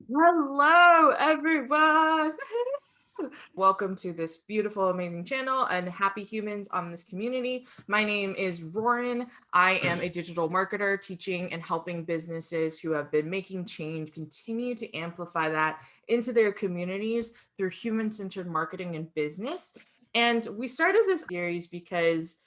Hello, everyone. Welcome to this beautiful, amazing channel and happy humans on this community. My name is Ruoyun. I am a digital marketer teaching and helping businesses who have been making change continue to amplify that into their communities through human-centered marketing and business. And we started this series because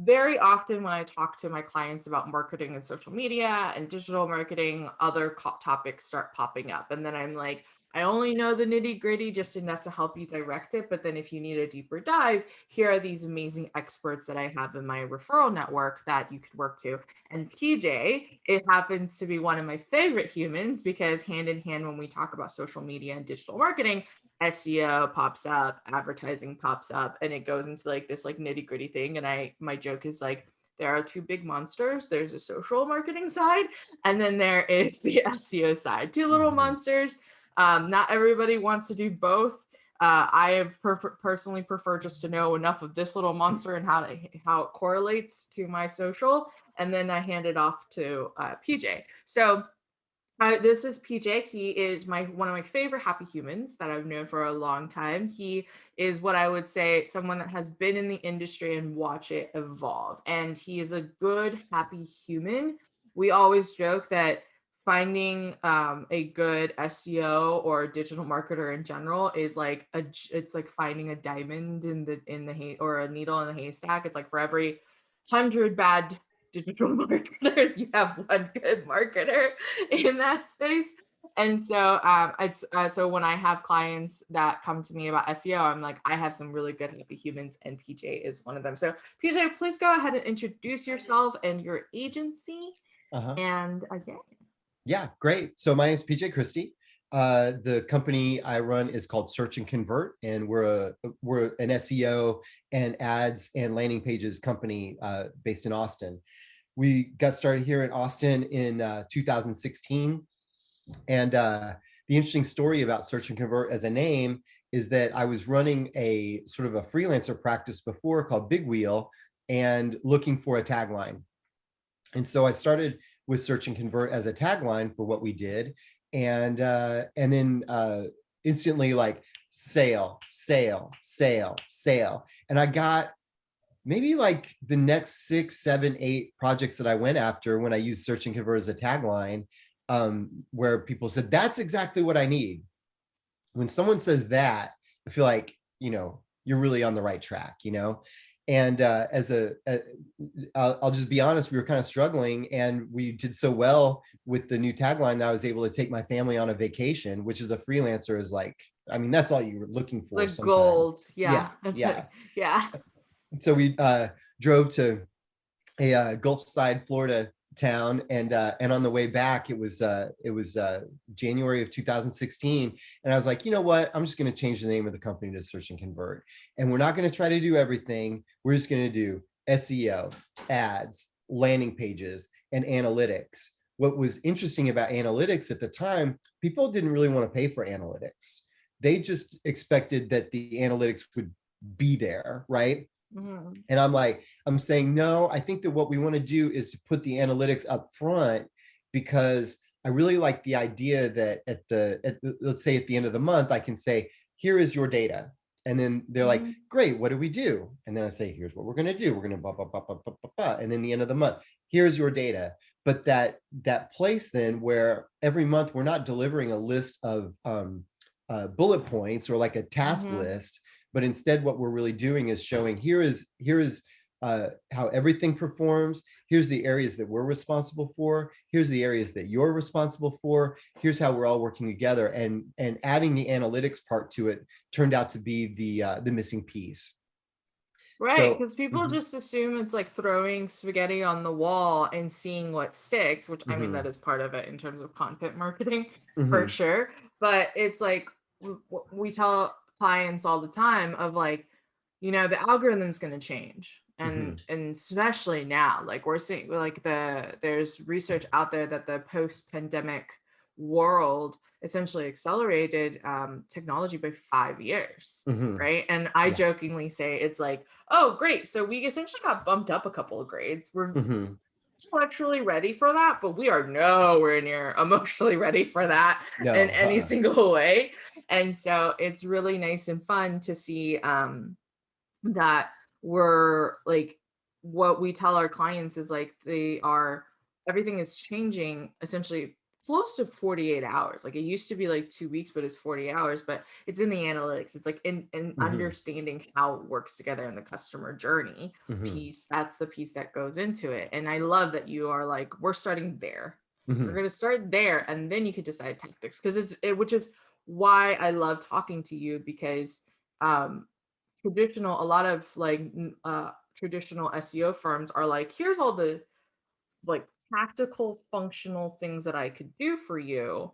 very often when I talk to my clients about marketing and social media and digital marketing, other topics start popping up. And then I'm like, I only know the nitty gritty just enough to help you direct it. But then if you need a deeper dive, here are these amazing experts that I have in my referral network that you could work to. And PJ, it happens to be one of my favorite humans because hand in hand, when we talk about social media and digital marketing, SEO pops up, advertising pops up, and it goes into like this like nitty gritty thing. And my joke is like, there are two big monsters. There's a social marketing side, and then there is the SEO side. Two little Mhm. monsters. Not everybody wants to do both. I have personally prefer just to know enough of this little monster and how it correlates to my social, and then I hand it off to PJ. So this is PJ. He is one of my favorite happy humans that I've known for a long time. He is what I would say someone that has been in the industry and watch it evolve. And he is a good happy human. We always joke that finding a good SEO or digital marketer in general is like it's like finding a diamond in the hay or a needle in the haystack. It's like for every 100 bad digital marketers, you have one good marketer in that space. And so it's so when I have clients that come to me about SEO, I'm like, I have some really good happy humans, and PJ is one of them. So PJ, please go ahead and introduce yourself and your agency. Uh-huh. And again, Yeah, great. So my name is PJ Christie. The company I run is called Search and Convert, and we're an SEO and ads and landing pages company based in Austin. We got started here in Austin in 2016, and the interesting story about Search and Convert as a name is that I was running a sort of a freelancer practice before called Big Wheel and looking for a tagline. And so I started with Search and Convert as a tagline for what we did, and then instantly like sale, sale, sale, sale, and I got maybe like the next 6, 7, 8 projects that I went after when I used Search and Convert as a tagline, where people said that's exactly what I need. When someone says that, I feel like, you're really on the right track, and I'll just be honest, we were kind of struggling, and we did so well with the new tagline that I was able to take my family on a vacation, which is a freelancer is like, I mean, that's all you're looking for the sometimes. gold. Yeah, Yeah, that's yeah. like, yeah. So we drove to a Gulf side Florida town, and on the way back, it was January of 2016, and I was like, you know what, I'm just going to change the name of the company to Search and Convert, and we're not going to try to do everything. We're just going to do SEO, ads, landing pages, and analytics. What was interesting about analytics at the time, people didn't really want to pay for analytics. They just expected that the analytics would be there, right? Mhm. And I'm saying, no, I think that what we want to do is to put the analytics up front, because I really like the idea that let's say at the end of the month, I can say, here is your data. And then they're like, Mhm. great, what do we do? And then I say, here's what we're going to do. We're going to blah, blah, blah, blah, blah, blah, blah. And then the end of the month, here's your data. But that place then where every month we're not delivering a list of bullet points or like a task Mhm. list, but instead what we're really doing is showing here is how everything performs. Here's the areas that we're responsible for. Here's the areas that you're responsible for. Here's how we're all working together. And adding the analytics part to it turned out to be the missing piece. Right, So because people mhm, just assume it's like throwing spaghetti on the wall and seeing what sticks, which I mean, that mhm, is part of it in terms of content marketing for mhm, sure. But it's like we tell clients all the time of like, the algorithm's going to change. And mhm, especially now, like we're seeing like there's research out there that the post-pandemic world essentially accelerated technology by 5 years, mhm. right? And I Yeah. jokingly say it's like, oh, great. So we essentially got bumped up a couple of grades. We're Mhm, intellectually ready for that, but we are nowhere near emotionally ready for that in No. any single way. And so it's really nice and fun to see that we're like, what we tell our clients is like everything is changing essentially close to 48 hours. Like it used to be like 2 weeks, but it's 40 hours, but it's in the analytics. It's like in Hmm. understanding how it works together in the customer journey Hmm. piece. That's the piece that goes into it. And I love that you are like, we're starting there. We're Hmm. going to start there and then you can decide tactics, because which is why I love talking to you, because um a lot of like traditional SEO firms are like, here's all the like tactical functional things that I could do for you.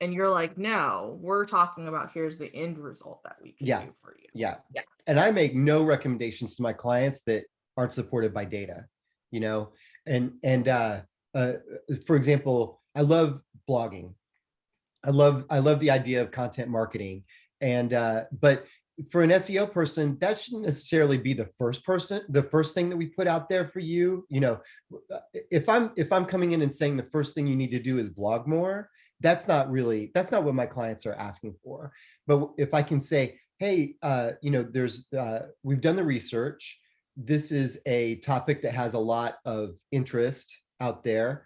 And you're like, no, we're talking about here's the end result that we can Yeah. do for you. Yeah. Yeah. And I make no recommendations to my clients that aren't supported by data, you know, and uh, for example, I love blogging. I love the idea of content marketing. And but for an SEO person, that shouldn't necessarily be the first thing that we put out there for you. You know, if I'm coming in and saying the first thing you need to do is blog more, that's not what my clients are asking for. But if I can say, hey, we've done the research. This is a topic that has a lot of interest out there.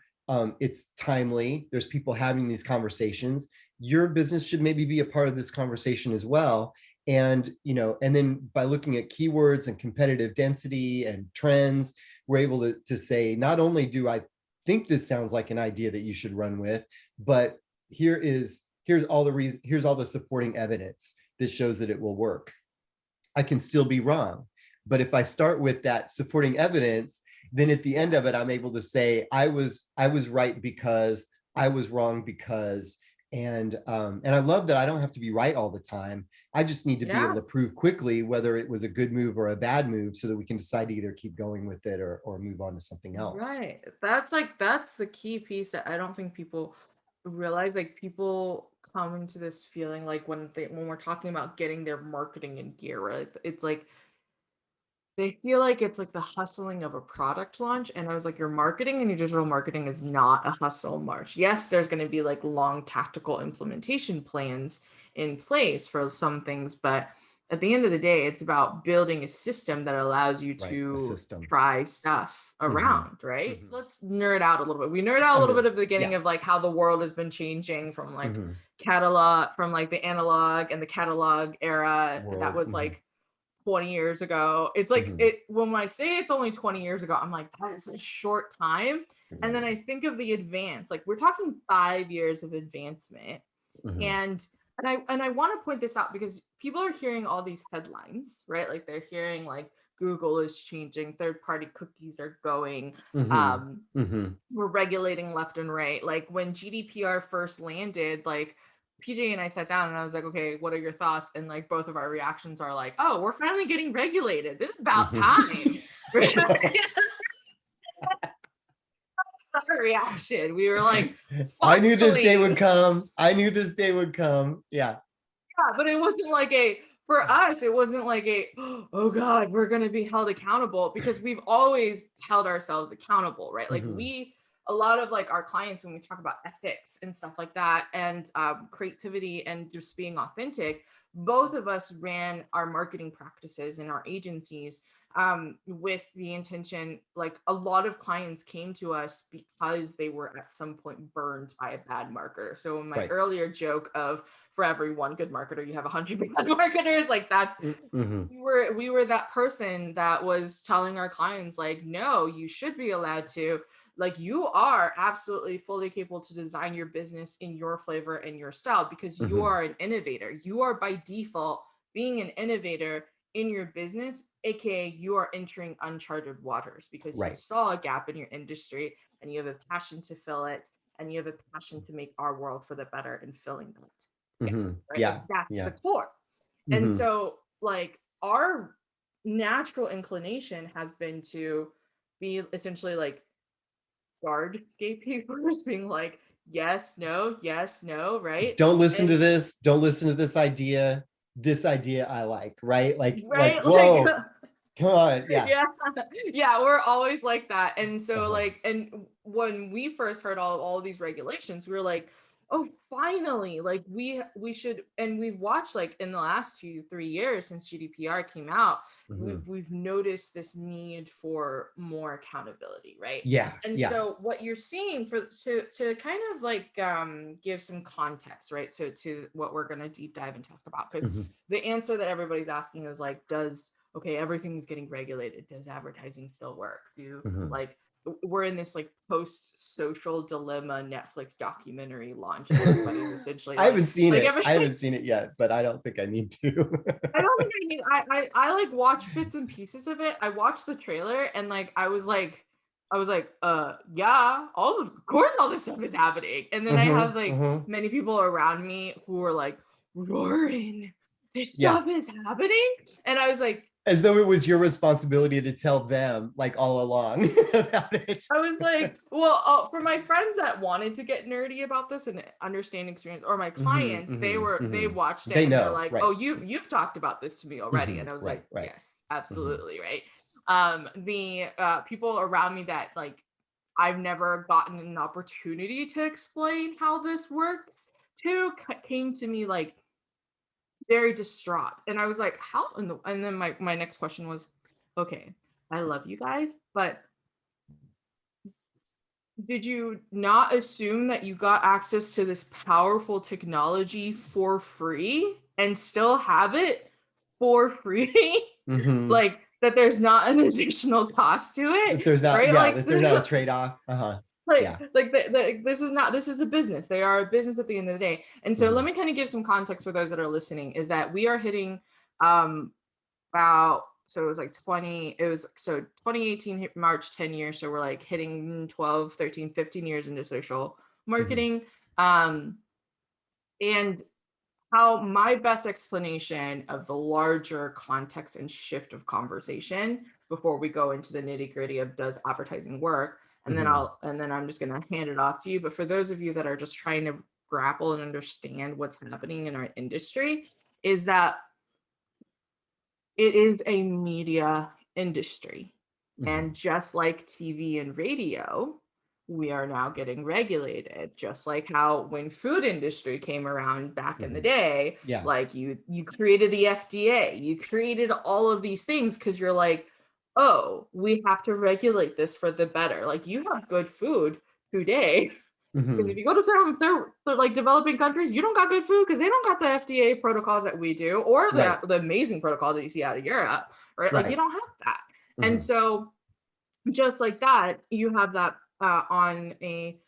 It's timely. There's people having these conversations. Your business should maybe be a part of this conversation as well. And then by looking at keywords and competitive density and trends, we're able to say, not only do I think this sounds like an idea that you should run with, but here's all the supporting evidence that shows that it will work. I can still be wrong. But if I start with that supporting evidence, then at the end of it, I'm able to say I was right because, I was wrong because, and I love that I don't have to be right all the time. I just need to be able Yeah. to prove quickly whether it was a good move or a bad move, so that we can decide to either keep going with it or move on to something else. Right. That's the key piece that I don't think people realize. Like people come into this feeling like when we're talking about getting their marketing in gear, right? It's like they feel like it's like the hustling of a product launch. And I was like, your marketing and your digital marketing is not a hustle march. Yes, there's going to be like long tactical implementation plans in place for some things, but at the end of the day, it's about building a system that allows you Right, a to system. try stuff Hmm. around, right? So Hmm. let's nerd out a little bit. We nerd out a I'm little bit good. at the beginning Yeah. of like how the world has been changing from like Hmm. catalog, from like the analog and the catalog era that World. was Hmm. like 20 years ago. It's like Hmm. it when I say it's only 20 years ago, I'm like, that is a short time. And then Right. I think of the advance, like we're talking 5 years of advancement. Hmm. And I want to point this out because people are hearing all these headlines, right? Like they're hearing like Google is changing, third-party cookies are going, Hmm. um, Hmm. we're regulating left and right. Like when GDPR first landed, like PJ and I sat down and I was like, okay, what are your thoughts? And like both of our reactions are like, oh, we're finally getting regulated. This is about Hmm. time. Our reaction. We were like, I knew this day finally. would come. I knew this day would come. Yeah. Yeah, but it wasn't like for us, it wasn't like oh God, we're going to be held accountable, because we've always held ourselves accountable, right? Like Hmm. a lot of like our clients, when we talk about ethics and stuff like that, and creativity and just being authentic, both of us ran our marketing practices in our agencies with the intention, like a lot of clients came to us because they were at some point burned by a bad marketer. So in my Right. earlier joke of for every one good marketer, you have 100 bad marketers, like that's Hmm. we were that person that was telling our clients like, no, you should be allowed to, like you are absolutely fully capable to design your business in your flavor and your style, because you Hmm. are an innovator. You are by default being an innovator in your business, aka you are entering uncharted waters because you Right. saw a gap in your industry and you have a passion to fill it, and you have a passion to make our world for the better and filling that gap, Hmm. right? Like Yeah. that's the Yeah. core. And Hmm. so like our natural inclination has been to be essentially like guard gatekeepers, being like, yes, no, right? Don't listen to And this. Don't listen to this idea. This idea I like. Right. Like right, like whoa. Come on. Yeah. Yeah. Yeah, we're always like that. And so Uh-huh. like, and when we first heard all of these regulations, we were like, oh, finally, like we should, and we've watched like in the last 2 3 years since GDPR came out, Mhm. we've noticed this need for more accountability, right? Yeah. And Yeah. so what you're seeing for to kind of like give some context, right? So to what we're gonna deep dive and talk about, because Mhm. the answer that everybody's asking is like, does okay, everything's getting regulated. Does advertising still work? Do Mhm. like we're in this like post social dilemma Netflix documentary launch, and everybody's essentially I haven't seen like it. every I haven't seen it yet, but I don't think I need to. I don't think I need I like watch bits and pieces of it. I watched the trailer and like I was like, yeah, of course all this stuff is happening. And then I have Mhm. like Mhm. many people around me who are like, roaring, this Yeah. stuff is happening. And I was like, As though it was your responsibility to tell them like all along about it. I was like, well, for my friends that wanted to get nerdy about this and understand experience, or my Mhm. clients, Mhm. they Mhm. watched it They and they're know, like, right? oh, you've talked about this to me already, and Mhm. I was Right. like, Right. yes, Mhm. absolutely, right. The people around me that like I've never gotten an opportunity to explain how this works to came to me like very distraught, and I was like, how? And then my next question was, okay, I love you guys, but did you not assume that you got access to this powerful technology for free and still have it for free? Mhm. Like that there's not an additional cost to That it, there's not, right? yeah, Like that there's not a trade-off. Uh-huh. Yeah. this is not this is a business. They are a business at the end of the day. And so let Mhm. me kind of give some context for those that are listening is that we are hitting um about so it was like 20 it was so 2018 hit March 10 years, so we're like hitting 12 13 15 years into social Mhm. marketing. And how my best explanation of the larger context and shift of conversation before we go into the nitty gritty of does advertising work, Mhm. and then I'm just going to hand it off to you. But for those of you that are just trying to grapple and understand what's happening in our industry, is that it is a media industry. Mhm. And just like TV and radio, we are now getting regulated, just like how when food industry came around back in the Mhm. day, Yeah. like you created the FDA, you created all of these things because you're like, oh, we have to regulate this for the better. Like you have good food today. Because if Mhm. you go to certain they're like developing countries, you don't got good food because they don't got the FDA protocols that we do, or Right. the amazing protocols that you see out of Europe, right? Like you Right. don't have that. And Mhm. so just like that, you have that on a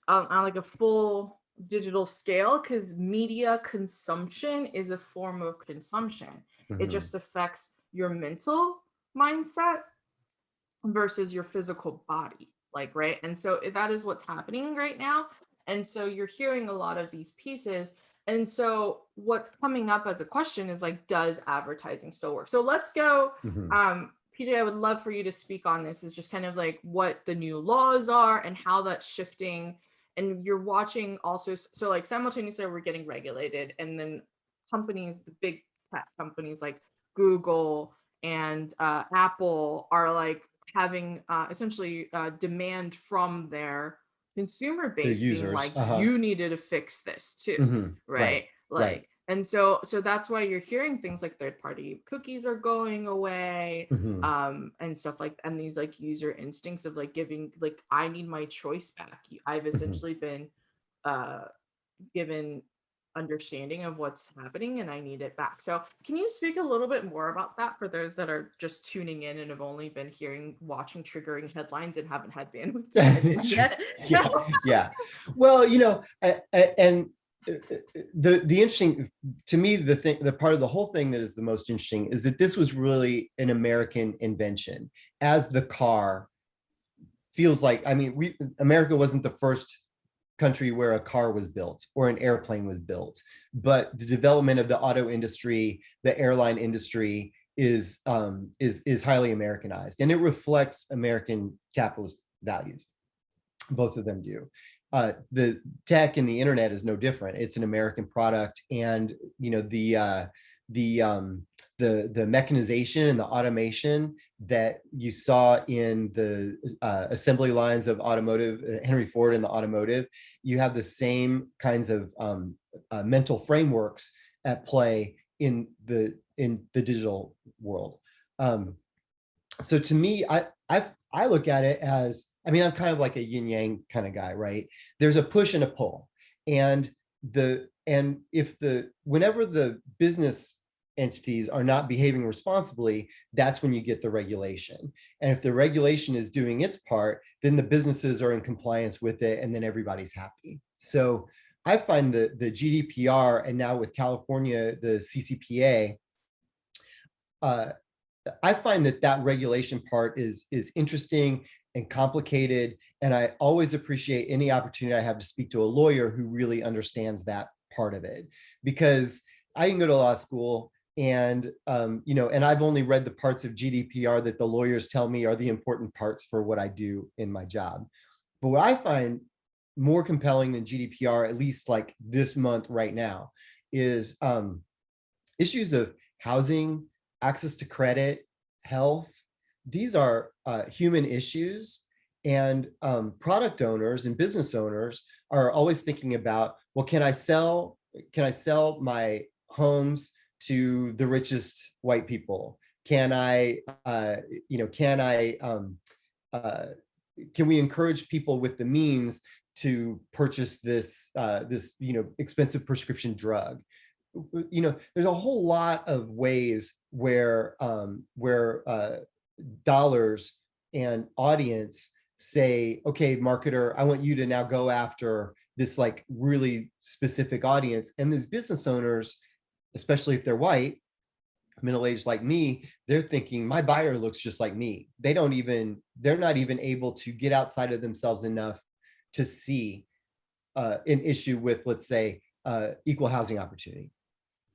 on like a full digital scale, because media consumption is a form of consumption. It Mhm. just affects your mental mindset versus your physical body, like, right? And so that is what's happening right now. And so you're hearing a lot of these pieces. And so what's coming up as a question is like, does advertising still work? So let's go. Mhm. PJ, I would love for you to speak on this, is just kind of like what the new laws are and how that's shifting. And you're watching also, so like simultaneously we're getting regulated, and then companies, the big tech companies like Google and Apple are like having essentially demand from their consumer Their base being users. like, Uh-huh. you needed to fix this too, Mhm. Right. right? Right. Like, and so that's why you're hearing things like third party cookies are going away, Mhm. and stuff like, and these like user instincts of like giving, like, I need my choice back. I've Mhm. essentially been uh given understanding of what's happening and I need it back. So, can you speak a little bit more about that for those that are just tuning in and have only been watching triggering headlines and haven't had bandwidth to dive in Sure. yet? Yeah. Yeah. Well, and the interesting to me, the part of the whole thing that is the most interesting is that this was really an American invention, as the car feels like. I mean, America wasn't the first country where a car was built or an airplane was built, but the development of the auto industry, the airline industry is highly Americanized, and it reflects American capitalist values. Both of them do. The tech and the internet is no different. It's an American product, and the the mechanization and the automation that you saw in the assembly lines of automotive, Henry Ford and the automotive. You have the same kinds of mental frameworks at play in the digital world. So to me, I look at it as, I mean, I'm kind of like a yin yang kind of guy, right? There's a push and a pull, and whenever the business entities are not behaving responsibly, that's when you get the regulation. And if the regulation is doing its part, then the businesses are in compliance with it, and then everybody's happy. So I find the GDPR, and now with California, the CCPA, I find that regulation part is interesting and complicated. And I always appreciate any opportunity I have to speak to a lawyer who really understands that part of it, because I didn't go to law school, and and I've only read the parts of GDPR that the lawyers tell me are the important parts for what I do in my job. But what I find more compelling than GDPR, at least like this month right now, is issues of housing, access to credit, health. These are human issues, and product owners and business owners are always thinking about, well, can I sell my homes to the richest white people? Can we encourage people with the means to purchase this expensive prescription drug? There's a whole lot of ways where dollars and audience say, okay, marketer, I want you to now go after this like really specific audience. And these business owners, especially if they're white, middle-aged like me, they're thinking my buyer looks just like me. They're not even able to get outside of themselves enough to see an issue with, let's say, equal housing opportunity.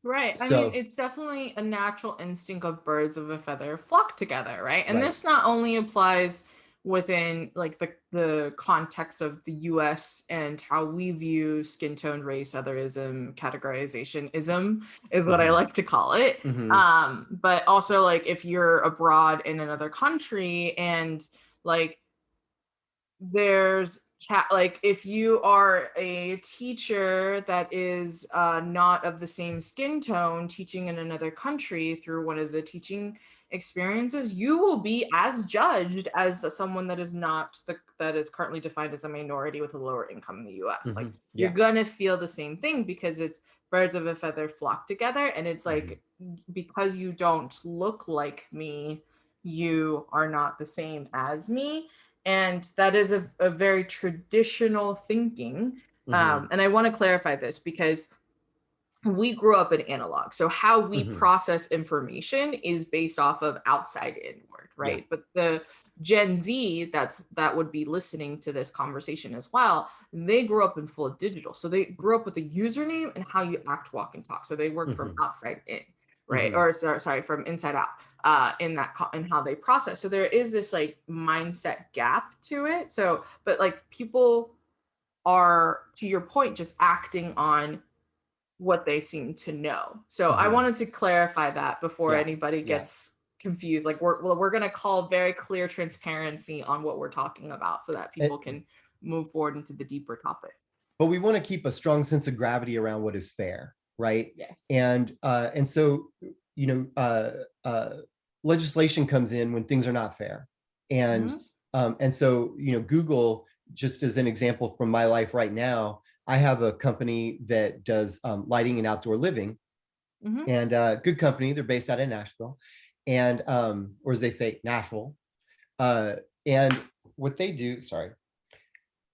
Right. I mean, it's definitely a natural instinct of birds of a feather flock together, right? And this not only applies within like the context of the US and how we view skin tone, race, otherism, categorization ism is what I like to call it. But also like if you're abroad in another country, and like there's like if you are a teacher that is not of the same skin tone teaching in another country through one of the teaching experiences, you will be as judged as someone that is not that is currently defined as a minority with a lower income in the US. Like you're gonna feel the same thing, because it's birds of a feather flock together, and it's like because you don't look like me, you are not the same as me. And that is a very traditional thinking. And I want to clarify this because we grew up in analog. So how we process information is based off of outside inward, right? But the Gen Z that would be listening to this conversation as well, they grew up in full digital. So they grew up with a username and how you act, walk, and talk. So they work from outside in, right? Or sorry, from inside out. In how they process. So there is this like mindset gap to it. So, but like people are, to your point, just acting on what they seem to know. So I wanted to clarify that before anybody gets confused. Like we're going to call very clear transparency on what we're talking about so that people can move forward into the deeper topic. But we want to keep a strong sense of gravity around what is fair, right? Yes. And so legislation comes in when things are not fair, and so Google, just as an example from my life right now, I have a company that does lighting and outdoor living, and good company. They're based out of Nashville, and or as they say, Nashville. And what they do,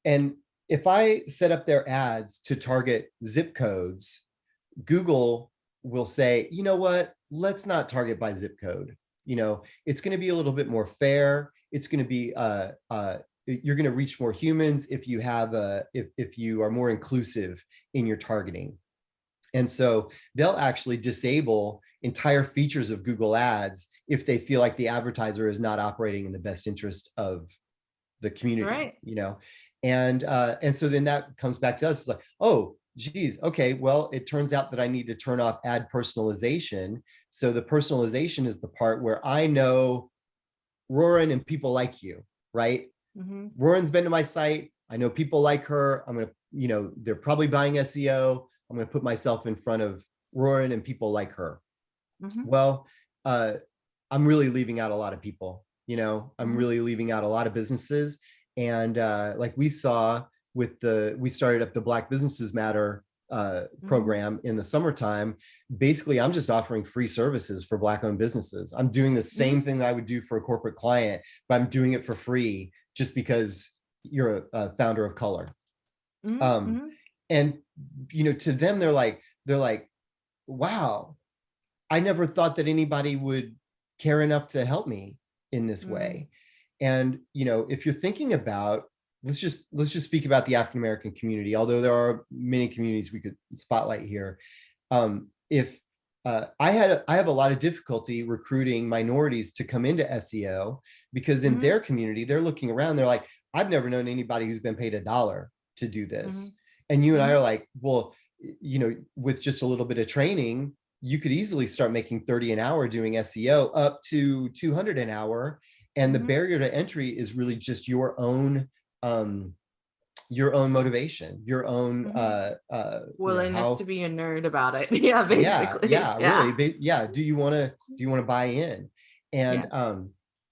and if I set up their ads to target zip codes, Google will say, you know what, let's not target by zip code. It's going to be a little bit more fair. It's going to be, you're going to reach more humans if you have if you are more inclusive in your targeting. And so they'll actually disable entire features of Google Ads if they feel like the advertiser is not operating in the best interest of the community, right. And so then that comes back to us. It's like, oh, geez, okay, well, it turns out that I need to turn off ad personalization. So the personalization is the part where I know Ruoyun and people like you, right? Mm-hmm. Ruoyun's been to my site. I know people like her. I'm going to, they're probably buying SEO. I'm going to put myself in front of Ruoyun and people like her. Mm-hmm. Well, uh, I'm really leaving out a lot of people, I'm Mm-hmm. really leaving out a lot of businesses. And like we saw we started up the Black Businesses Matter Mm-hmm. program in the summertime. Basically, I'm just offering free services for Black owned businesses. I'm doing the Mm-hmm. same thing that I would do for a corporate client, but I'm doing it for free just because you're a founder of color. Um, Mm-hmm. and to them, they're like, wow, I never thought that anybody would care enough to help me in this Mm-hmm. way. And if you're thinking about, let's just speak about the African American community, although there are many communities we could spotlight here. If I have a lot of difficulty recruiting minorities to come into SEO, because in Mm-hmm. their community, they're looking around, they're like, I've never known anybody who's been paid $1 to do Mm-hmm. this. And you and I Mm-hmm. are like, well, with just a little bit of training, you could easily start making 30 an hour doing SEO, up to 200 an hour. And the Mm-hmm. barrier to entry is really just your own motivation, your own Mm-hmm. Willingness to how, be a nerd about it. Yeah, yeah, basically. yeah, Yeah. really, yeah. Do you want to buy in? Yeah.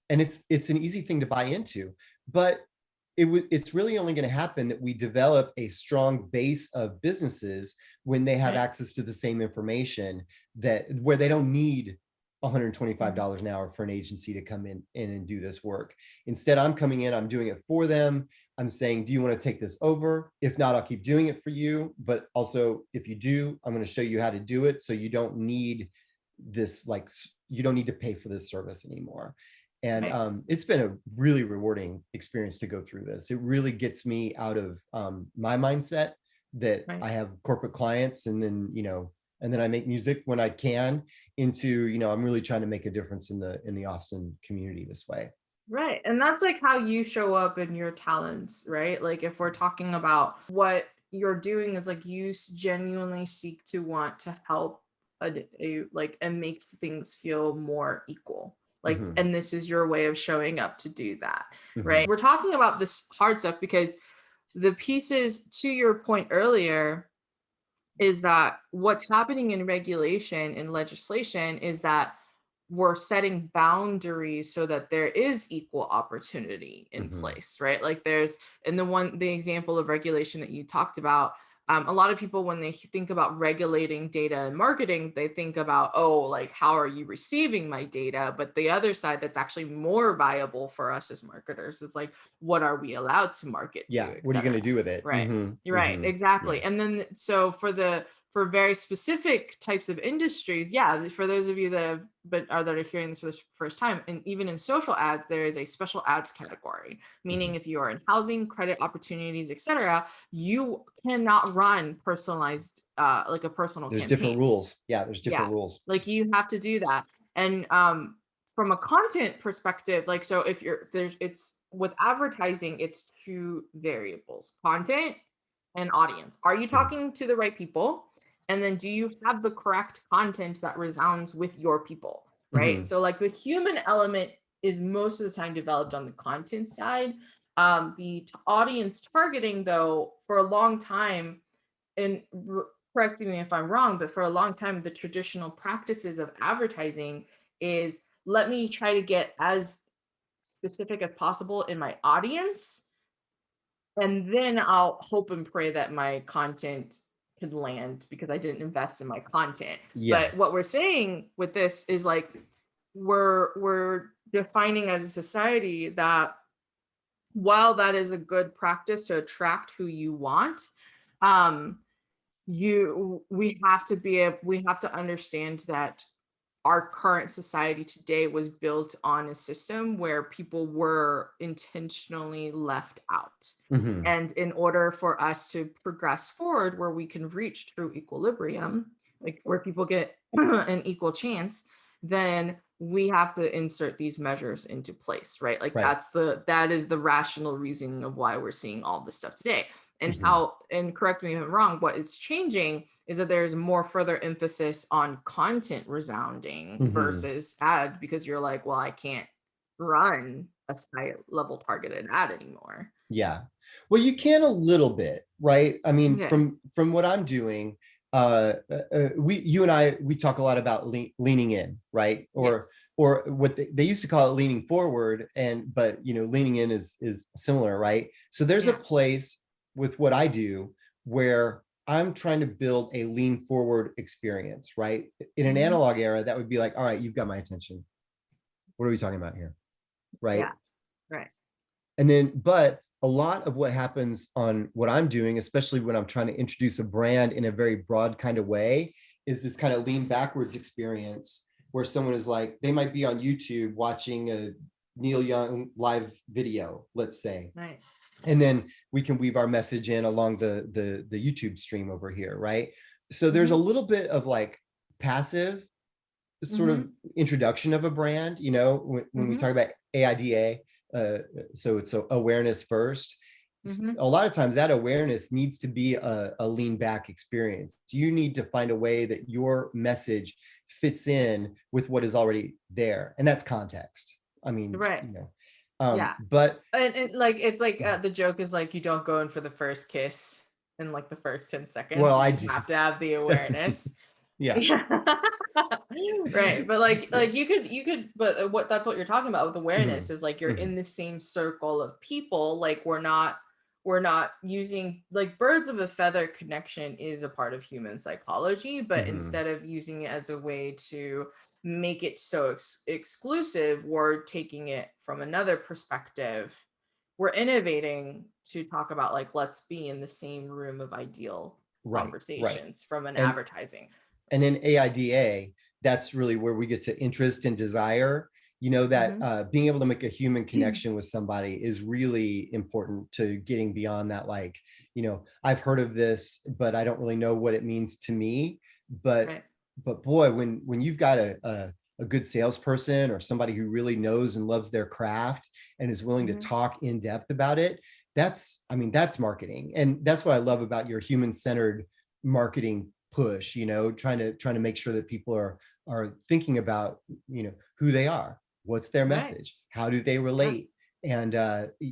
And it's an easy thing to buy into, but it's really only going to happen that we develop a strong base of businesses when they have Right. access to the same information, that where they don't need Mm-hmm. $125 an hour for an agency to come in and do this work. Instead, I'm coming in, I'm doing it for them. I'm saying, do you want to take this over? If not, I'll keep doing it for you. But also, if you do, I'm going to show you how to do it, so you don't need this, like, you don't need to pay for this service anymore. And Right. it's been a really rewarding experience to go through this. It really gets me out of my mindset that Right. I have corporate clients, and then I make music when I can, into, I'm really trying to make a difference in the Austin community this way. Right. And that's like how you show up in your talents, right? Like if we're talking about what you're doing is like you genuinely seek to want to help like and make things feel more equal. Like, Hmm. and this is your way of showing up to do that, Hmm. right? We're talking about this hard stuff because the pieces to your point earlier is that what's happening in regulation and legislation is that we're setting boundaries so that there is equal opportunity in Hmm. place, right? Like there's, and the example of regulation that you talked about, a lot of people when they think about regulating data and marketing, they think about, oh, like how are you receiving my data? But the other side that's actually more viable for us as marketers is like, what are we allowed to market to, Yeah. et What are you going cetera. to do with it? Right. Hmm. You're right. Hmm. Exactly. Yeah. And then so for very specific types of industries, yeah, for those of you that are hearing this for the first time, and even in social ads, there is a special ads category, Hmm. meaning if you are in housing, credit opportunities, etc., you cannot run personalized like a personal There's different campaign. rules. Yeah, there's Yeah, different rules. like you have to do that. And from a content perspective, like so if you're there's it's with advertising, it's two variables: content and audience. Are you Mhm. talking to the right people? And then do you have the correct content that resounds with your people? Right. Mhm. So like the human element is most of the time developed on the content side. Audience targeting, though, for a long time, and correct me if I'm wrong, but for a long time, the traditional practices of advertising is let me try to get as specific as possible in my audience, and then I'll hope and pray that my content can land because I didn't invest in my content. Yeah. But what we're saying with this is like we're defining as a society that while that is a good practice to attract who you want, um, we have to understand that our current society today was built on a system where people were intentionally left out. Mhm. And in order for us to progress forward where we can reach true equilibrium, like where people get an equal chance, then we have to insert these measures into place, right? Like Right. that is the rational reasoning of why we're seeing all this stuff today. And how, and correct me if I'm wrong, what is changing is that there's more further emphasis on content resounding versus ad, because you're like, well, I can't run a high level targeted ad anymore. Yeah. Well, you can a little bit, right? I mean, Yeah. from what I'm doing, you and I, we talk a lot about leaning in, right? Or what they used to call it leaning forward, but leaning in is similar, right? So there's a place with what I do where I'm trying to build a lean forward experience, right? In an analog era, that would be like, all right, you've got my attention. What are we talking about here? Right. Yeah. Right. And then, but a lot of what happens on what I'm doing, especially when I'm trying to introduce a brand in a very broad kind of way, is this kind of lean backwards experience where someone is like, they might be on YouTube watching a Neil Young live video, let's say. Right. And then we can weave our message in along the YouTube stream over here, right? So there's a little bit of like passive sort of introduction of a brand, when we talk about AIDA, so it's awareness first. A lot of times that awareness needs to be a lean back experience. You need to find a way that your message fits in with what is already there. And that's context. I mean, right. But and like, it's like the joke is like, you don't go in for the first kiss in like the first 10 seconds. Well, I you do have to have the awareness. Yeah. Right. But like you could, but what that's what you're talking about with awareness is like, you're in the same circle of people. Like we're not using, like, birds of a feather connection is a part of human psychology, but instead of using it as a way to make it so exclusive, we're taking it from another perspective. We're innovating to talk about like, let's be in the same room of ideal conversations from an advertising. And in AIDA, that's really where we get to interest and desire. That being able to make a human connection with somebody is really important to getting beyond that. Like, I've heard of this, but I don't really know what it means to me. But boy, when you've got a good salesperson or somebody who really knows and loves their craft and is willing to talk in depth about it, that's marketing. And that's what I love about your human-centered marketing push, trying to make sure that people are thinking about, who they are, what's their message, how do they relate. And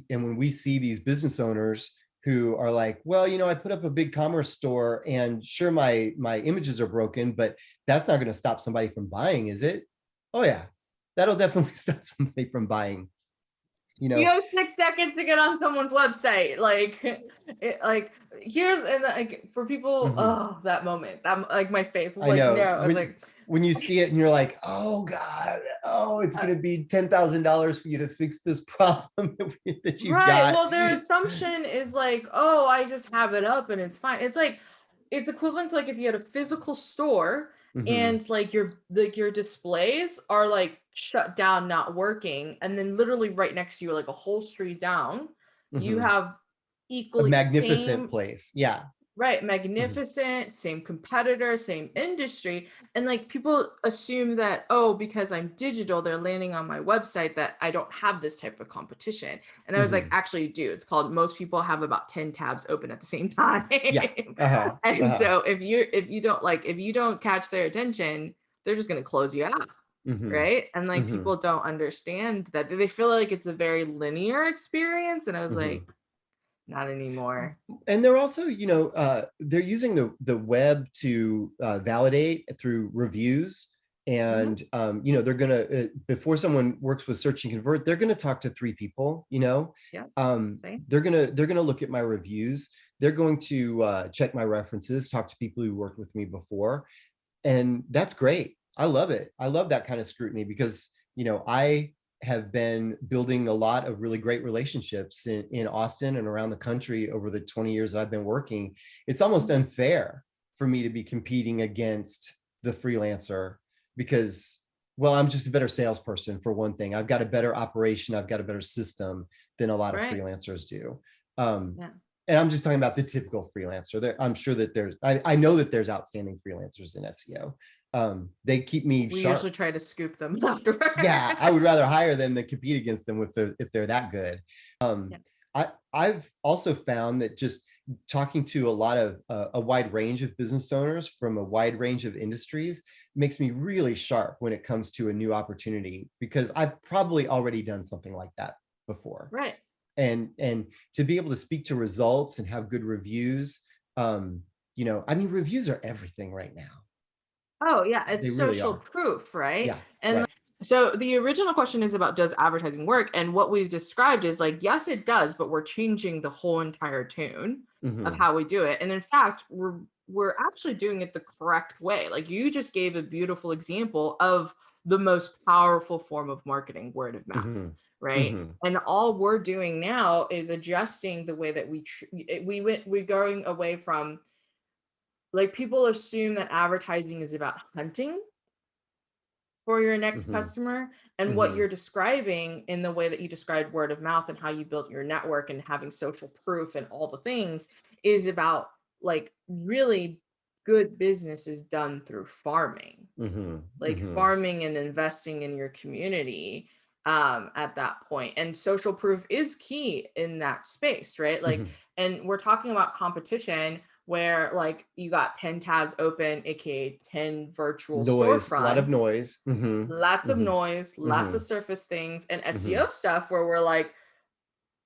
when we see these business owners who are like, well, I put up a big commerce store and sure, my images are broken, but that's not going to stop somebody from buying, is it? Oh yeah, that'll definitely stop somebody from buying. You have 6 seconds to get on someone's website. Here's, and like for people, oh, that moment, I'm like, my face was like, no, I was like, when you see it and you're like, oh God, it's going to be $10,000 for you to fix this problem that you've got. Well, their assumption is like, oh, I just have it up and it's fine. It's like, it's equivalent to like if you had a physical store and like your displays are like shut down, not working, and then literally right next to you, like a whole street down, you have equally a magnificent place. Yeah. Right. Magnificent, same competitor, same industry. And like people assume that, oh, because I'm digital, they're landing on my website, that I don't have this type of competition. And I was like, actually, you do. It's called, most people have about 10 tabs open at the same time. And so if you don't catch their attention, they're just going to close you out. Right. And like people don't understand that. They feel like it's a very linear experience. And I was like, not anymore. And they're also, they're using the web to validate through reviews. And, they're going to, before someone works with Search and Convert, they're going to talk to 3 people, they're going to look at my reviews. They're going to check my references, talk to people who worked with me before. And that's great. I love it. I love that kind of scrutiny because, I have been building a lot of really great relationships in Austin and around the country over the 20 years I've been working. It's almost unfair for me to be competing against the freelancer because, well, I'm just a better salesperson for one thing. I've got a better operation. I've got a better system than a lot of freelancers do. And I'm just talking about the typical freelancer. I'm sure that I know that there's outstanding freelancers in SEO. They keep me we sharp. Usually try to scoop them afterwards. Yeah, I would rather hire them than compete against them if they're that good. I've also found that just talking to a lot of a wide range of business owners from a wide range of industries makes me really sharp when it comes to a new opportunity, because I've probably already done something like that before. Right. And to be able to speak to results and have good reviews, I mean, reviews are everything right now. Oh yeah, They it's really social are. proof, right? Yeah, And right. so the original question is about, does advertising work? And what we've described is like, yes, it does, but we're changing the whole entire tune of Mm-hmm. how we do it. And in fact, we're actually doing it the correct way. Like you just gave a beautiful example of the most powerful form of marketing, word of mouth, Mm-hmm. right? Mm-hmm. And all we're doing now is adjusting the way that we're going away from, like, people assume that advertising is about hunting for your next Mm-hmm. customer. And what Mm-hmm. you're describing in the way that you described word of mouth and how you built your network and having social proof and all the things is about, like, really good business is done through farming, Mm-hmm. like Mm-hmm. farming and investing in your community at that point. And social proof is key in that space, right? Like, Mm-hmm. and we're talking about competition where, like, you got 10 tabs open, aka 10 virtual Noise, a lot of storefronts, noise. Mm-hmm. lots of Mm-hmm. noise, lots Mm-hmm. of surface things, and Mm-hmm. SEO stuff where we're like,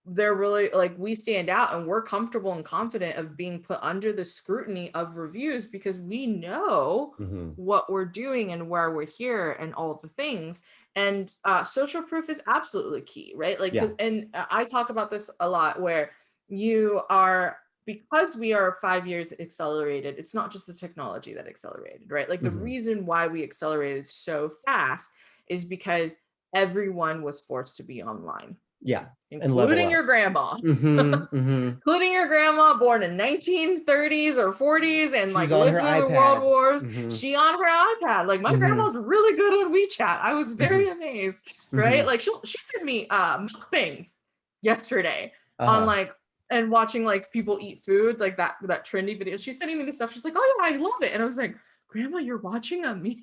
they're really like, we stand out and we're comfortable and confident of being put under the scrutiny of reviews because we know Mm-hmm. what we're doing and where we're here and all the things. And social proof is absolutely key, right? Like, Yeah. because, and I talk about this a lot where you are, because we are 5 years accelerated, it's not just the technology that accelerated, right? Like the Mm-hmm. reason why we accelerated so fast is because everyone was forced to be online, Yeah. And level including up. your grandma, Mm-hmm. Mm-hmm. including your grandma born in 1930s or 40s and She's like on her lived through the world iPad. wars. Mm-hmm. She on her iPad. Like my Mm-hmm. grandma's really good on WeChat. I was Mm-hmm. very amazed, right? Mm-hmm. Like she sent me mukbangs yesterday on Uh-huh. like, and watching like people eat food, like that trendy video. She's sending me this stuff. She's like, "Oh yeah, I love it." And I was like, "Grandma, you're watching a me?"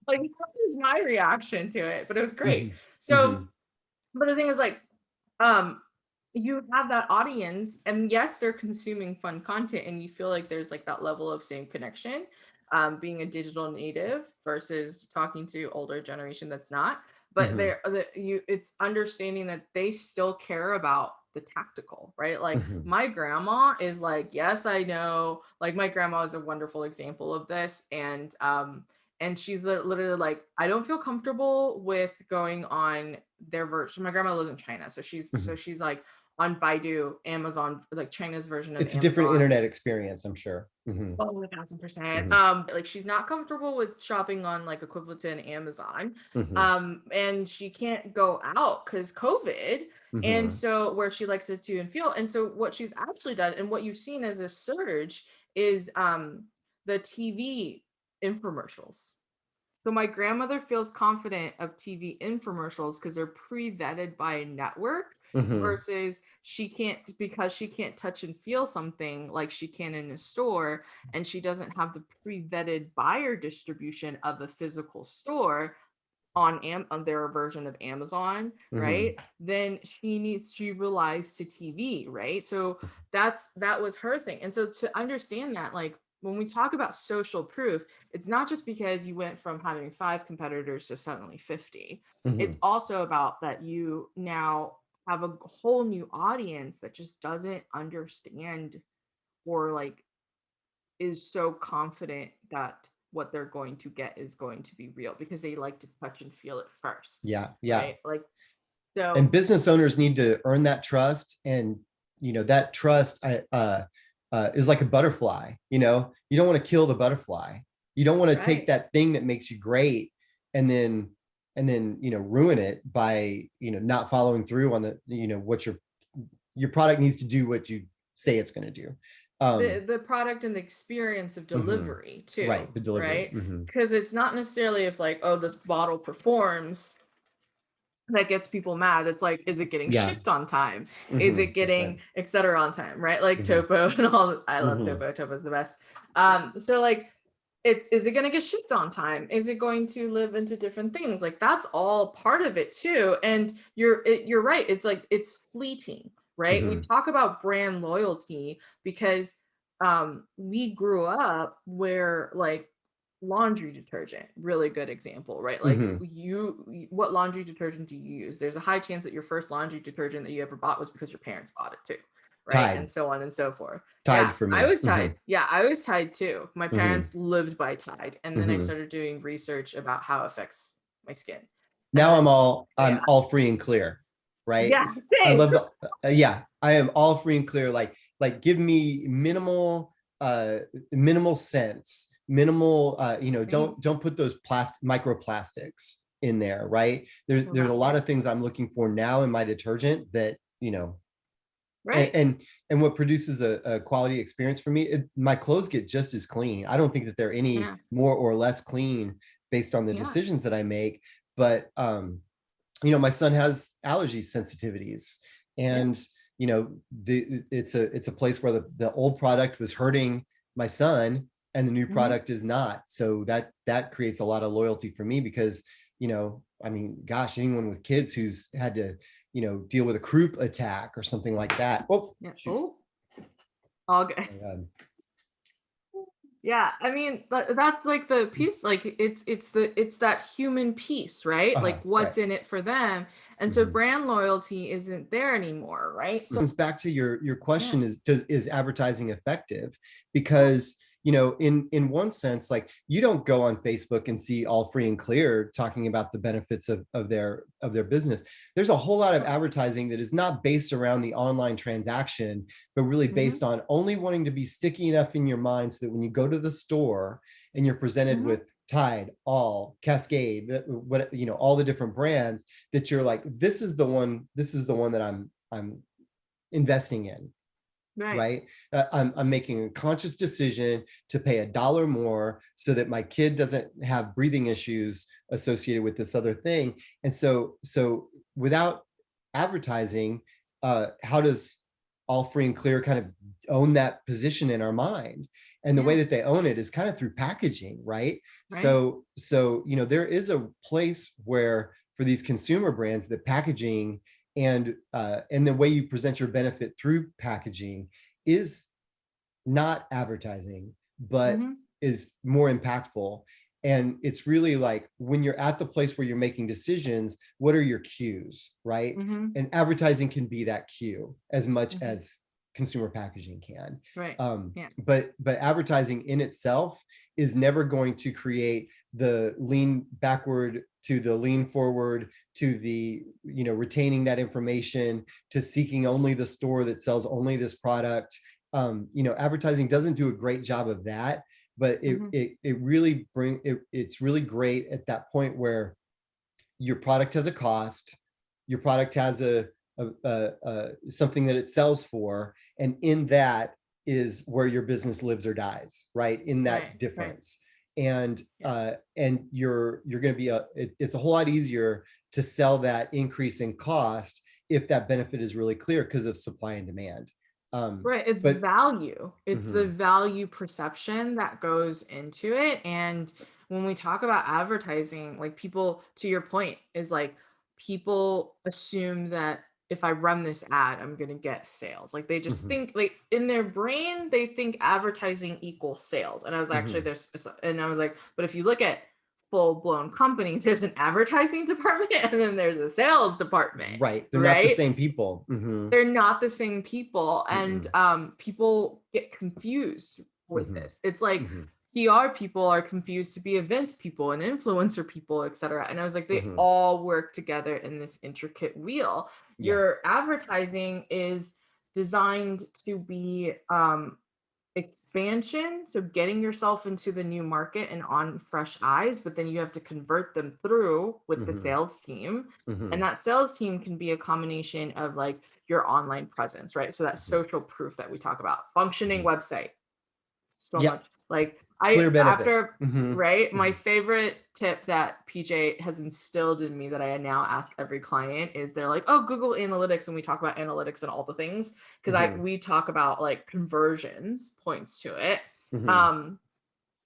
Like that was my reaction to it, but it was great. Mm-hmm. So, Mm-hmm. but the thing is, like, um you have that audience, and yes, they're consuming fun content, and you feel like there's like that level of same connection, being a digital native versus talking to older generation that's not. But Mm-hmm. it's understanding that they still care about the tactical, right? Like Mm-hmm. my grandma is like, yes, I know, like my grandma is a wonderful example of this. And she's literally like, I don't feel comfortable with going on their version. My grandma lives in China, so Mm-hmm. she's like on Baidu, Amazon, like China's version of It's a different Amazon. internet experience, I'm sure. Mm-hmm. Oh, 1,000%. Mm-hmm. Like she's not comfortable with shopping on like equivalent to an Amazon. Mm-hmm. And she can't go out because COVID. And Mm-hmm. so where she likes to do and feel. And so what she's actually done and what you've seen as a surge is the TV infomercials. So my grandmother feels confident of TV infomercials because they're pre-vetted by a network Mm-hmm. versus she can't, because she can't touch and feel something like she can in a store, and she doesn't have the pre-vetted buyer distribution of a physical store on their version of Amazon, Mm-hmm. right? Then she relies to TV, right? So that was her thing. And so to understand that, like when we talk about social proof, it's not just because you went from having 5 competitors to suddenly 50. It's Mm-hmm. also about that you now have a whole new audience that just doesn't understand or like is so confident that what they're going to get is going to be real because they like to touch and feel it first, Yeah. Yeah. right? Like, And so business owners need to earn that trust. And, that trust is like a butterfly. You don't want to kill the butterfly. You don't want to take right. that thing that makes you great and then ruin it by not following through on the what your product needs to do what you say it's going to do. The product and the experience of Mhm. delivery too, Right, the delivery. right? Because it's not necessarily if like, oh, this bottle performs that gets people mad. It's like, is it getting Yeah. shipped on time? Is it That's right. getting et cetera on time, right? Like Mhm. Topo and all. I love Mhm. Topo. Topo's the best. So like, is it going to get shipped on time? Is it going to live into different things? Like that's all part of it too. And you're right. It's like it's fleeting, right? We Hmm. talk about brand loyalty because we grew up where like laundry detergent, really good example, right? Like Hmm. what laundry detergent do you use? There's a high chance that your first laundry detergent that you ever bought was because your parents bought it too, right? Tide, And so on and so forth. Tide Yeah, for I me. was Hmm. Tide. Yeah, I was Tide too. My Hmm. parents lived by Tide, and then I Hmm. started doing research about how it affects my skin. Now And I'm yeah, all free and clear, right? yeah, I same. love the yeah, I am all free and clear. Give me minimal sense, minimal Same. don't put those plastic microplastics in there, right? There's a Correct. lot of things I'm looking for now in my detergent that, and Right. and what produces a quality experience for me. My clothes get just as clean. I don't think that they're any Yeah. more or less clean based on the Yeah. decisions that I make. But my son has allergy sensitivities, Yeah. and it's a place where the old product was hurting my son and the new Hmm. product is not. So that creates a lot of loyalty for me, because I mean, gosh, anyone with kids who's had to deal with a croup attack or something like that. Oh Yeah. shoot. Oh, all good. My God. Yeah, I mean that's like the piece, like it's that human piece, right? Like Right. what's in it for them. And so Mhm. brand loyalty isn't there anymore, right? So Comes back to your yeah, question, is advertising effective? yeah, Because in one sense, like, you don't go on Facebook and see All Free and Clear talking about the benefits of their business. There's a whole lot of correct. advertising that is not based around the online transaction, but really Hmm. based on only wanting to be sticky enough in your mind so that when you go to the store and you're presented Hmm. with Tide, All, Cascade, all the different brands, that you're like, this is the one that I'm investing in, Right. right? I'm making a conscious decision to pay $1 more so that my kid doesn't have breathing issues associated with this other thing. And so without advertising, how does All Free and Clear kind of own that position in our mind? And the way Yeah. that they own it is kind of through packaging, right? Right. So there is a place where, for these consumer brands, the packaging and the way you present your benefit through packaging is not advertising, but Hmm. is more impactful. And it's really like, when you're at the place where you're making decisions, what are your cues, right? Hmm. And advertising can be that cue as much Hmm. as consumer packaging can. Right. Yeah. But advertising in itself is never going to create the lean backward to the lean forward, to the retaining that information, to seeking only the store that sells only this product. Advertising doesn't do a great job of that, but Hmm. it's really great at that point where your product has a cost, your product has something that it sells for, and in that is where your business lives or dies, right? In Right. that Right. difference. And Yeah. you're going to be it's a whole lot easier to sell that increase in cost if that benefit is really clear, because of supply and demand. Right. It's But value. It's the mhm, value perception that goes into it. And when we talk about advertising, like people, to your point, is like people assume that if I run this ad, I'm going to get sales. Like they just mhm, think, like in their brain, they think advertising equals sales. And I was actually, mhm. and I was like, but if you look at full blown companies, there's an advertising department and then there's a sales department, Right, they're not the right? same people. Mhm, They're not the same people, and mhm, people get confused with mhm, this. It's like mhm, PR people are confused to be events people and influencer people, etc. And I was like, they mhm. all work together in this intricate wheel. Yeah. Your advertising is designed to be expansion, so getting yourself into the new market and on fresh eyes, but then you have to convert them through with the Mhm, sales team. And mhm, that sales team can be a combination of like your online presence, right? So that mhm, social proof that we talk about, functioning mhm. website, so Yeah, much. Like I clear benefit. after Mhm, right, my mhm, favorite tip that PJ has instilled in me that I now ask every client is, they're like, "Oh, Google Analytics," and we talk about analytics and all the things, because I mhm, we talk about like conversions points to it. mhm, Um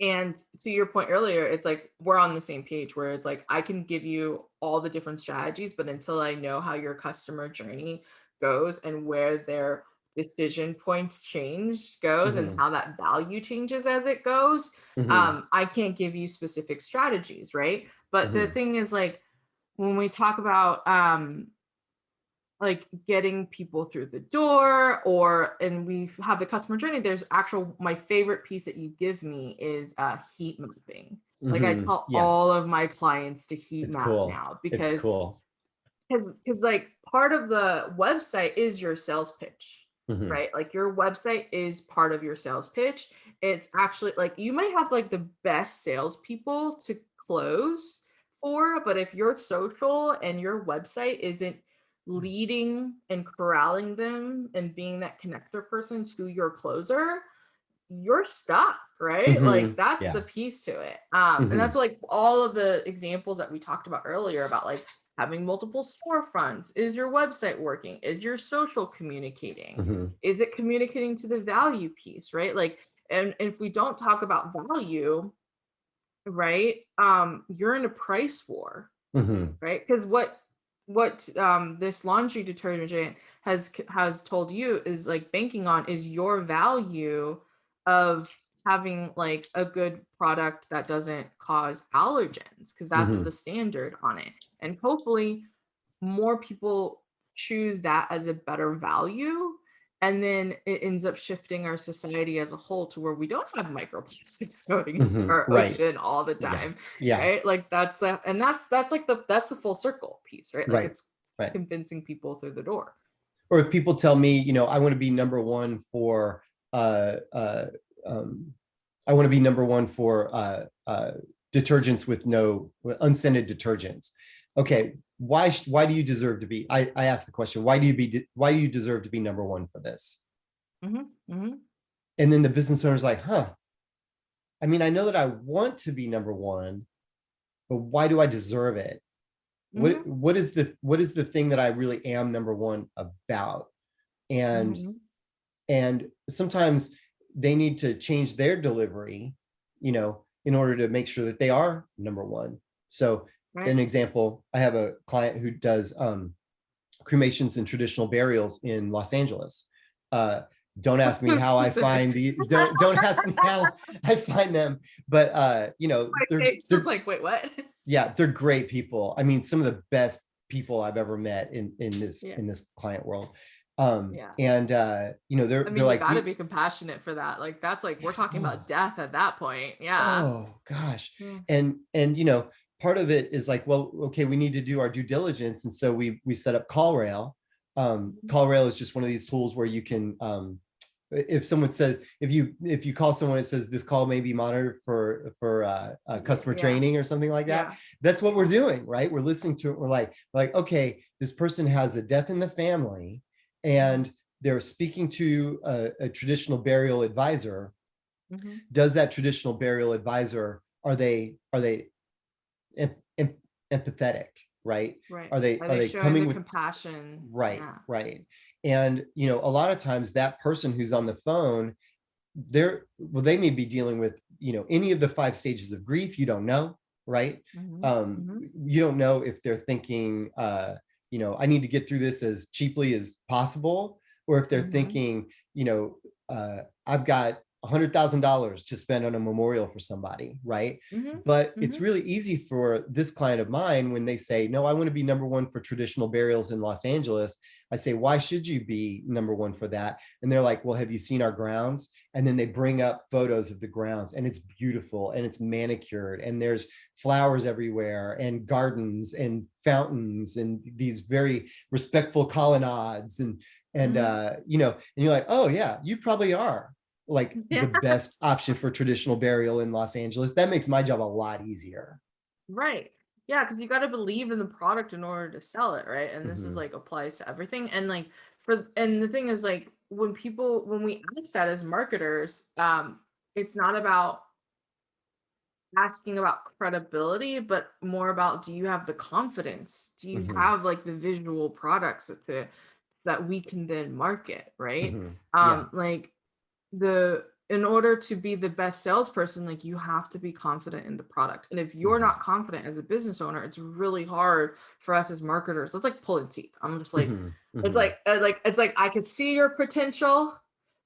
and to your point earlier, it's like we're on the same page where it's like I can give you all the different strategies, but until I know how your customer journey goes and where their decision points change goes and Mhm. how that value changes as it goes. Mhm. I can't give you specific strategies, right? But the Mhm. thing is, like, when we talk about like getting people through the door, or and we have the customer journey, there's actual, my favorite piece that you give me is heat mapping. Like, I Mhm. tell Yeah, all of my clients to heat it's map cool. now, It's because cool. like part of the website is your sales pitch, Mhm. right? Like, your website is part of your sales pitch. It's actually like, you might have like the best salespeople to close for, but if your social and your website isn't leading and corralling them and being that connector person to your closer, you're stuck, right? Like, Mhm. that's the Yeah. piece to it. And that's Mhm. like all of the examples that we talked about earlier about like having multiple storefronts. Is your website working? Is your social communicating? Mhm. Is it communicating to the value piece, right? Like, and if we don't talk about value, right, you're in a price war, Mhm. right? Because what this laundry detergent has told you is like banking on is your value of having like a good product that doesn't cause allergens, because that's the Mhm. standard on it. And hopefully more people choose that as a better value, and then it ends up shifting our society as a whole to where we don't have microplastics going into Mhm. our Right. ocean all the Yeah. time, Yeah. right? Like, that's like the full circle piece, right? Like, Right. it's Right. convincing people through the door. Or if people tell me, I want to be number one for uh uh um I want to be number one for detergents with no unscented detergents. Okay, why do you deserve to be? I asked the question, why do you deserve to be number one for this? Hmm. Hmm. And then the business owner's like, huh, I mean, I know that I want to be number one, but why do I deserve it? Hmm. What is the thing that I really am number one about? And Hmm. and sometimes they need to change their delivery, in order to make sure that they are number one. So Right. an example, I have a client who does cremations and traditional burials in Los Angeles. uh, don't ask me how I find the don't ask me how I find them, but My face was they're like, wait, what? yeah, they're great people. I mean, some of the best people I've ever met in this Yeah. in this client world. Yeah. And I they're mean, you like, got to we be compassionate for that. Like, that's like, we're talking about oh, death at that point. Yeah. oh gosh. Yeah. And part of it is like, well, okay, we need to do our due diligence. And so we set up CallRail. Mhm. CallRail is just one of these tools where you can if someone says, if you call someone, it says this call may be monitored for Yeah. customer Yeah. training or something like that. Yeah. That's what we're Yeah. doing, right? We're listening to it. We're like, okay, this person has a death in the family, Mhm. and they're speaking to a traditional burial advisor. Mhm. Does that traditional burial advisor, are they em- em- empathetic, right? Right. are Are are they they showing coming the with compassion? right, Yeah. right? And a lot of times that person who's on the phone, they may be dealing with any of the five stages of grief. You don't know, right? Mhm. Mhm. You don't know if they're thinking I need to get through this as cheaply as possible, or if they're Mhm. thinking, I've got $100,000 to spend on a memorial for somebody, right? Mhm. But it's Mhm. really easy for this client of mine when they say, no, I want to be number one for traditional burials in Los Angeles. I say, why should you be number one for that? And they're like, well, have you seen our grounds? And then they bring up photos of the grounds, and it's beautiful and it's manicured, and there's flowers everywhere and gardens and fountains and these very respectful colonnades, Mhm. and you're like, oh yeah, you probably are like the Yeah. best option for traditional burial in Los Angeles. That makes my job a lot easier. Right. Yeah, because you got to believe in the product in order to sell it, right? And this is Mhm. like applies to everything. And like, and the thing is, like, when we ask that as marketers, it's not about asking about credibility, but more about, do you have the confidence? Do you Mhm. have like the visual products that we can then market, right? Mhm. Yeah. Like, the in order to be the best salesperson, like you have to be confident in the product. And if you're not confident as a business owner, it's really hard for us as marketers. It's like pulling teeth. I'm just like, it's like I can see your potential,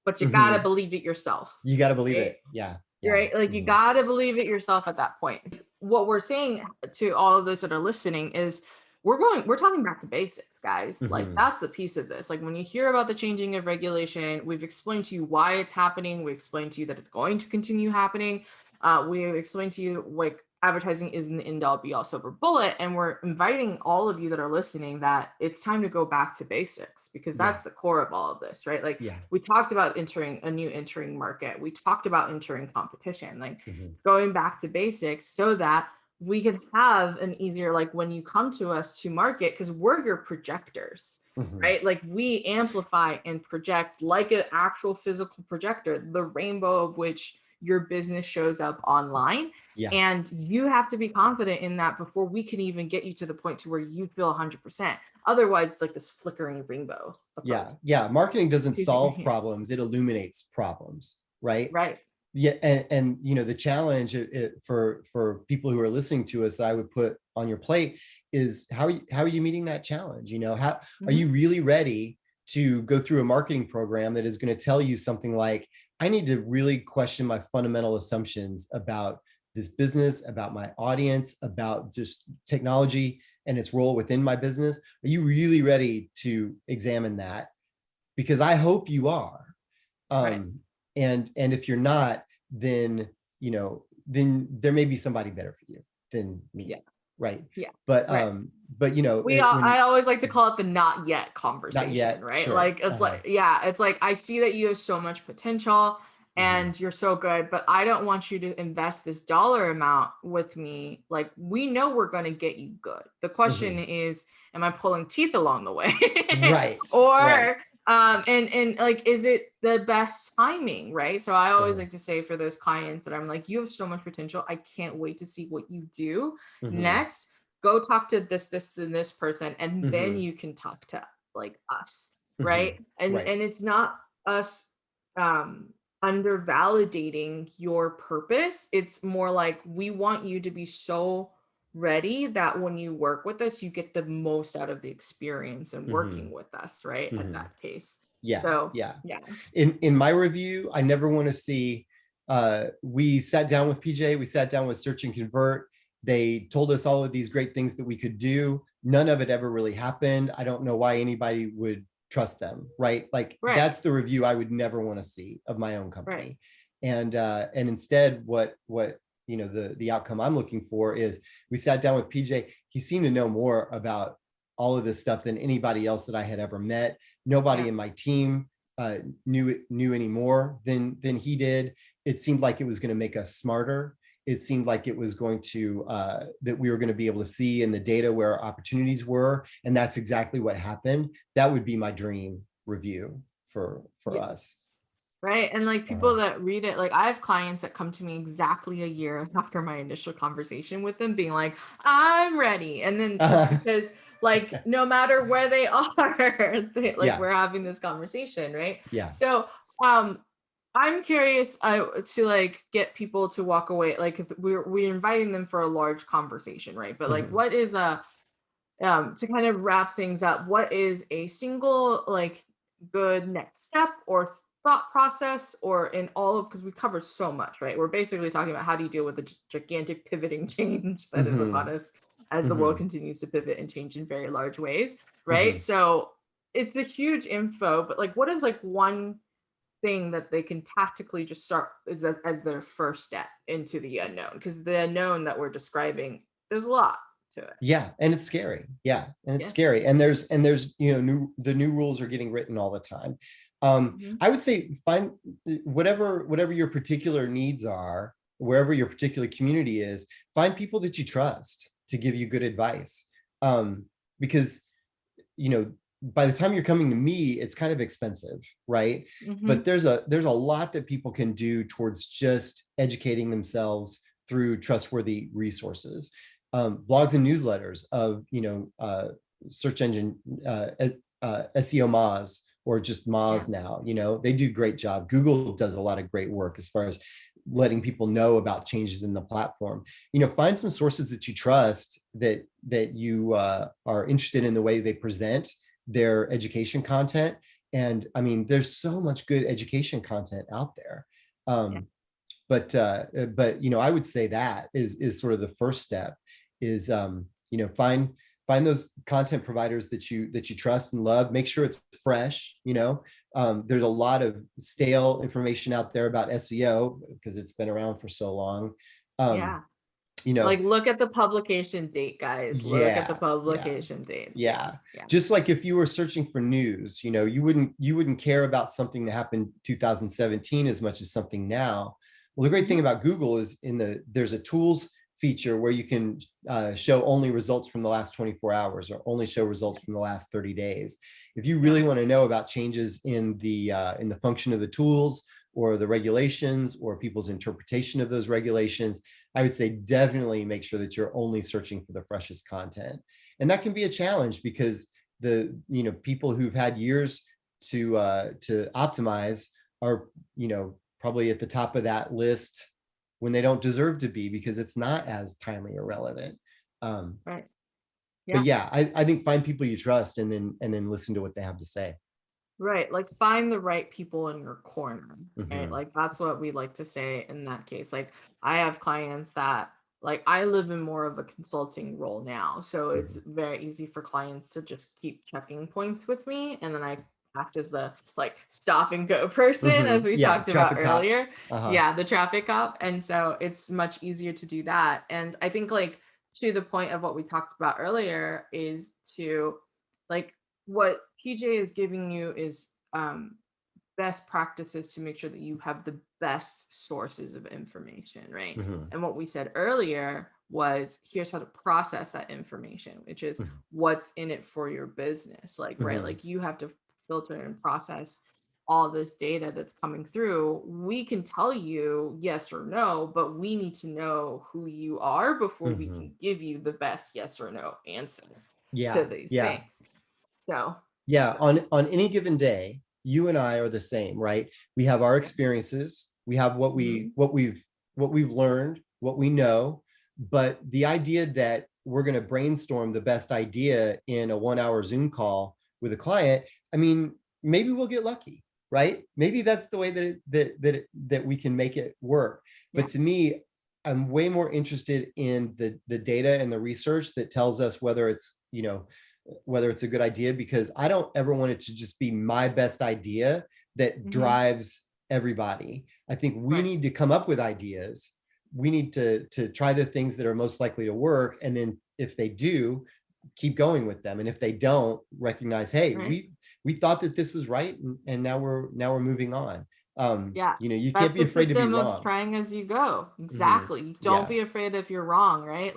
but you gotta believe it yourself. You got to believe Right? it. Yeah. Right? Like you gotta believe it yourself at that point. What we're saying to all of those that are listening is we're talking back to basics, guys. Like that's the piece of this. Like when you hear about the changing of regulation, we've explained to you why it's happening. We explained to you that it's going to continue happening. We explained to you like advertising isn't the end all be all silver bullet. And we're inviting all of you that are listening that it's time to go back to basics, because that's the core of all of this, right? Like we talked about entering market. We talked about entering competition, like going back to basics so that we can have an easier, like when you come to us to market, because we're your projectors, right? Like we amplify and project like an actual physical projector, the rainbow of which your business shows up online. And you have to be confident in that before we can even get you to the point to where you feel 100%. Otherwise, it's like this flickering rainbow approach. Marketing doesn't solve problems, it illuminates problems, right? And you know, the challenge for people who are listening to us that I would put on your plate is how are you meeting that challenge? You know, how are you really ready to go through a marketing program that is going to tell you something like, I need to really question my fundamental assumptions about this business, about my audience, about just technology and its role within my business? Are you really ready to examine that? Because I hope you are. And if you're not, then, you know, then there may be somebody better for you than me. But you know, I always like to call it the not yet conversation, not yet, right? Like it's it's like I see that you have so much potential and you're so good, but I don't want you to invest this dollar amount with me. Like we know we're going to get you good. The question is, am I pulling teeth along the way? Or and like, is it the best timing, right? So I always like to say for those clients that I'm like, you have so much potential, I can't wait to see what you do next. Go talk to this and this person, and then you can talk to like us, right? And it's not us undervalidating your purpose. It's more like we want you to be so ready that when you work with us, you get the most out of the experience and working with us, right? At that case. In my review, I never want to see we sat down with PJ, we sat down with Search and Convert. They told us all of these great things that we could do. None of it ever really happened. I don't know why anybody would trust them, right? Like that's the review I would never want to see of my own company. And instead, what you know, the outcome I'm looking for is we sat down with PJ. He seemed to know more about all of this stuff than anybody else that I had ever met. Nobody in my team knew any more than he did. It seemed like it was going to make us smarter. It seemed like it was going to that we were going to be able to see in the data where our opportunities were, and that's exactly what happened. That would be my dream review for us. Right. And like people that read it, like I have clients that come to me exactly a year after my initial conversation with them being like, I'm ready. And then because like, no matter where they are, we're having this conversation. Right. So, I'm curious to like get people to walk away. Like if we're inviting them for a large conversation. Right. But like, what is to kind of wrap things up, what is a single like good next step or thought process, or in all of, because we covered so much, right? We're basically talking about how do you deal with the gigantic pivoting change that is upon us as the world continues to pivot and change in very large ways, right? So it's a huge info, but like what is like one thing that they can tactically just start as their first step into the unknown? Because the unknown that we're describing, there's a lot to it. And it's scary. And it's scary. And there's you know, the new rules are getting written all the time. I would say find whatever your particular needs are, wherever your particular community is, find people that you trust to give you good advice. Because, you know, by the time you're coming to me, it's kind of expensive, right? But there's a lot that people can do towards just educating themselves through trustworthy resources. Blogs and newsletters of, you know, search engine, SEO Moz, or just Moz now. They do a great job. Google does a lot of great work as far as letting people know about changes in the platform. Find some sources that you trust, that you are interested in the way they present their education content. And I mean, there's so much good education content out there. But I would say that is sort of the first step, is find those content providers that you trust and love. Make sure it's fresh. There's a lot of stale information out there about SEO because it's been around for so long. Like, look at the publication date, guys. Look at the publication date. Yeah. Just like if you were searching for news, you wouldn't care about something that happened 2017 as much as something now. Well, the great thing about Google is there's a tools feature where you can show only results from the last 24 hours or only show results from the last 30 days. If you really want to know about changes in the function of the tools or the regulations or people's interpretation of those regulations, I would say definitely make sure that you're only searching for the freshest content. And that can be a challenge because the people who've had years to optimize are probably at the top of that list when they don't deserve to be, because it's not as timely or relevant. Right. But I think find people you trust and then listen to what they have to say. Right. Like, find the right people in your corner. Right. Like, that's what we like to say in that case. Like, I have clients that, like, I live in more of a consulting role now. So it's very easy for clients to just keep checking points with me. And then I act as the stop and go person, as we talked about earlier. The traffic cop. And so it's much easier to do that. And I think, to the point of what we talked about earlier, is to, what PJ is giving you is best practices to make sure that you have the best sources of information, right? And what we said earlier was, here's how to process that information, which is what's in it for your business. Right? You have to filter and process all this data that's coming through. We can tell you yes or no, but we need to know who you are before we can give you the best yes or no answer to these things. So on any given day, you and I are the same, right? We have our experiences, we have what we've learned, what we know, but the idea that we're going to brainstorm the best idea in a 1-hour Zoom call with a client, I mean, maybe we'll get lucky, right? Maybe that's the way that we can make it work. But to me, I'm way more interested in the data and the research that tells us whether it's a good idea, because I don't ever want it to just be my best idea that drives everybody. I think we need to come up with ideas. We need to try the things that are most likely to work. And then if they do, keep going with them. And if they don't, recognize, hey, we thought that this was right. And now we're moving on. You can't be afraid to be wrong. Of trying as you go. Exactly. Don't be afraid if you're wrong, right?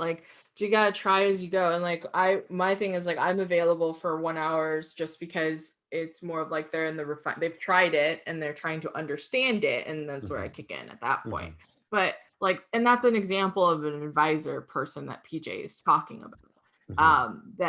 You gotta try as you go. And my thing is, I'm available for 1 hour just because it's more of they're in they've tried it and they're trying to understand it, and that's where I kick in at that point. But and that's an example of an advisor person that PJ is talking about.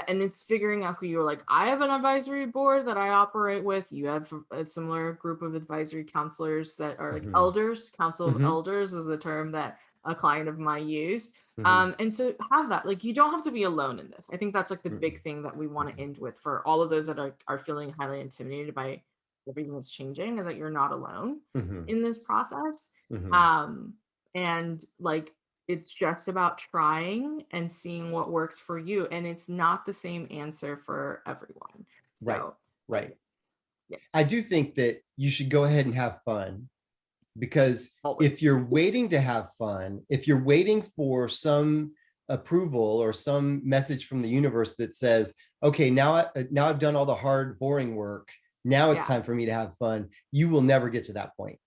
And it's figuring out who you're. I have an advisory board that I operate with. You have a similar group of advisory counselors that are elders. Council of elders is a term that a client of mine used. And so have that, you don't have to be alone in this. I think that's the big thing that we want to end with for all of those that are feeling highly intimidated by everything that's changing, is that you're not alone in this process. And it's just about trying and seeing what works for you. And it's not the same answer for everyone. So, right. I do think that you should go ahead and have fun, because if you're waiting to have fun, if you're waiting for some approval or some message from the universe that says, okay, now I've done all the hard, boring work, now it's time for me to have fun, you will never get to that point.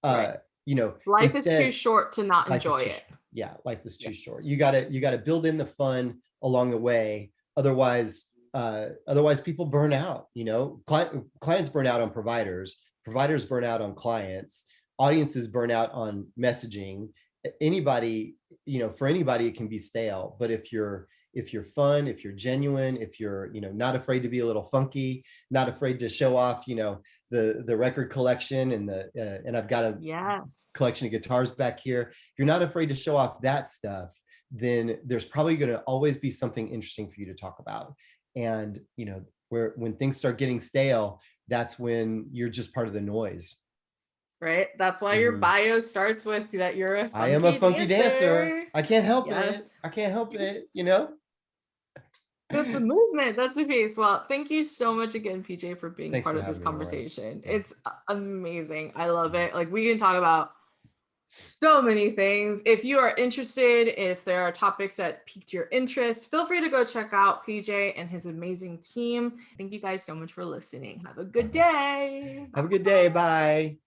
Life is too short to not enjoy it. Life is too short. You gotta build in the fun along the way. Otherwise people burn out. Clients burn out on providers burn out on clients, audiences burn out on messaging. Anybody, for anybody, it can be stale. But if you're if you're fun, if you're genuine, if you're, not afraid to be a little funky, not afraid to show off, the record collection and I've got a Yes. collection of guitars back here. If you're not afraid to show off that stuff, then there's probably going to always be something interesting for you to talk about. And, when things start getting stale, that's when you're just part of the noise. Right. That's why your bio starts with that you're a I am a funky dancer. I can't help it. Yes. I can't help it, That's a movement. That's the piece. Well, thank you so much again, PJ, for being Thanks part for of this having me, Roy. conversation. Yeah. It's amazing. I love it. Like, we can talk about so many things. If you are interested, if there are topics that piqued your interest, feel free to go check out PJ and his amazing team. Thank you guys so much for listening. Have a good day. Have a good day. Bye.